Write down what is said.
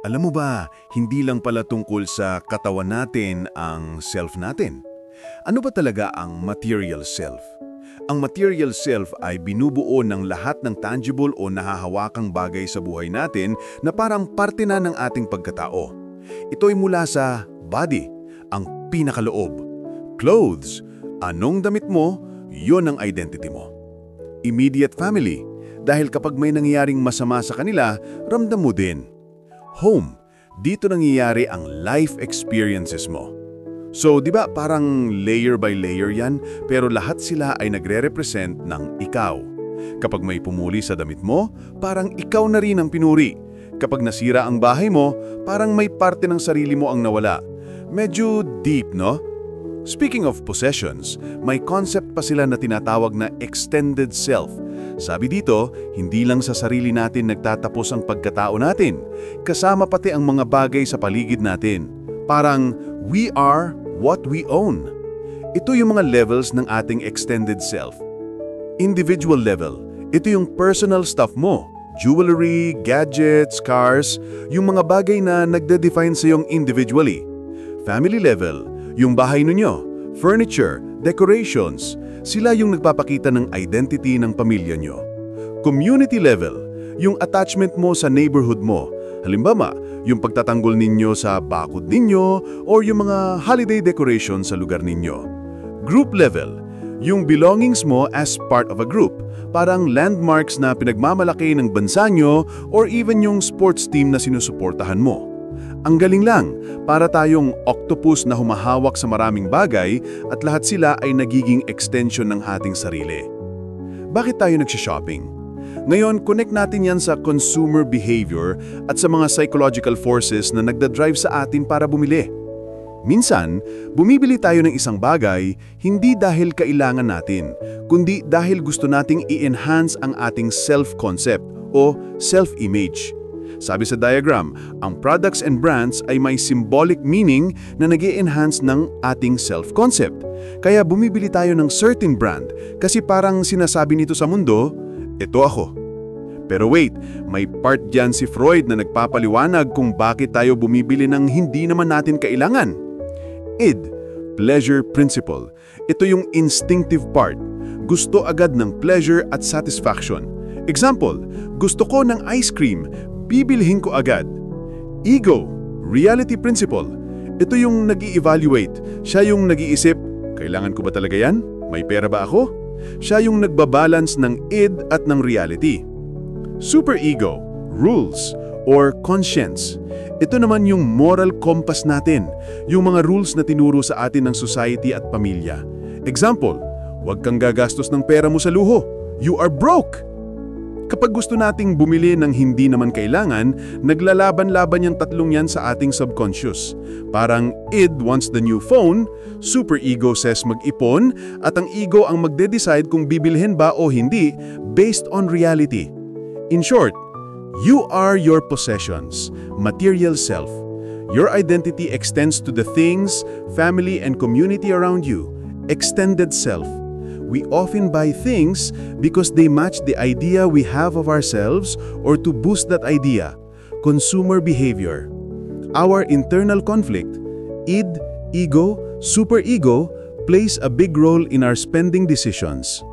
Alam mo ba, hindi lang pala tungkol sa katawan natin ang self natin. Ano ba talaga ang material self? Ang material self ay binubuo ng lahat ng tangible o nahahawakang bagay sa buhay natin na parang parte na ng ating pagkatao. Ito ay mula sa body, ang pinakaloob. Clothes, anong damit mo, yon ang identity mo. Immediate family, dahil kapag may nangyayaring masama sa kanila, ramdam mo din. Home, dito nangyayari ang life experiences mo. So, di ba parang layer by layer yan, pero lahat sila ay nagre-represent ng ikaw. Kapag may pumuli sa damit mo, parang ikaw na rin ang pinuri. Kapag nasira ang bahay mo, parang may parte ng sarili mo ang nawala. Medyo deep, no? Speaking of possessions, may concept pa sila na tinatawag na extended self. Sabi dito, hindi lang sa sarili natin nagtatapos ang pagkatao natin, kasama pati ang mga bagay sa paligid natin. Parang, we are what we own. Ito yung mga levels ng ating extended self. Individual level, ito yung personal stuff mo. Jewelry, gadgets, cars, yung mga bagay na nagde-define sa iyong individually. Family level, yung bahay ninyo, furniture, decorations, sila yung nagpapakita ng identity ng pamilya nyo. Community level, yung attachment mo sa neighborhood mo. Halimbawa, yung pagtatanggol ninyo sa bakod ninyo or yung mga holiday decoration sa lugar ninyo. Group level, yung belongings mo as part of a group, parang landmarks na pinagmamalaki ng bansa nyo or even yung sports team na sinusuportahan mo. Ang galing lang, para tayong octopus na humahawak sa maraming bagay at lahat sila ay nagiging extension ng ating sarili. Bakit tayo nagsha-shopping? Ngayon, connect natin yan sa consumer behavior at sa mga psychological forces na nagdadrive sa atin para bumili. Minsan, bumibili tayo ng isang bagay hindi dahil kailangan natin, kundi dahil gusto nating i-enhance ang ating self-concept o self-image. Sabi sa diagram, ang products and brands ay may symbolic meaning na nag-e-enhance ng ating self-concept. Kaya bumibili tayo ng certain brand kasi parang sinasabi nito sa mundo, ito ako. Pero wait, may part dyan si Freud na nagpapaliwanag kung bakit tayo bumibili ng hindi naman natin kailangan. Id, pleasure principle. Ito yung instinctive part. Gusto agad ng pleasure at satisfaction. Example, gusto ko ng ice cream, bibilhin ko agad. Ego, reality principle. Ito yung nag-i-evaluate. Siya yung nag-iisip, kailangan ko ba talaga yan? May pera ba ako? Siya yung nagbabalance ng id at ng reality. Superego, rules, or conscience. Ito naman yung moral compass natin, yung mga rules na tinuro sa atin ng society at pamilya. Example, huwag kang gagastos ng pera mo sa luho. You are broke! Kapag gusto nating bumili ng hindi naman kailangan, naglalaban-laban yung tatlong yan sa ating subconscious. Parang id wants the new phone, superego says mag-ipon, at ang ego ang magde-decide kung bibilhin ba o hindi based on reality. In short, you are your possessions, material self. Your identity extends to the things, family, and community around you. Extended self. We often buy things because they match the idea we have of ourselves or to boost that idea. Consumer behavior. Our internal conflict, id, ego, superego, plays a big role in our spending decisions.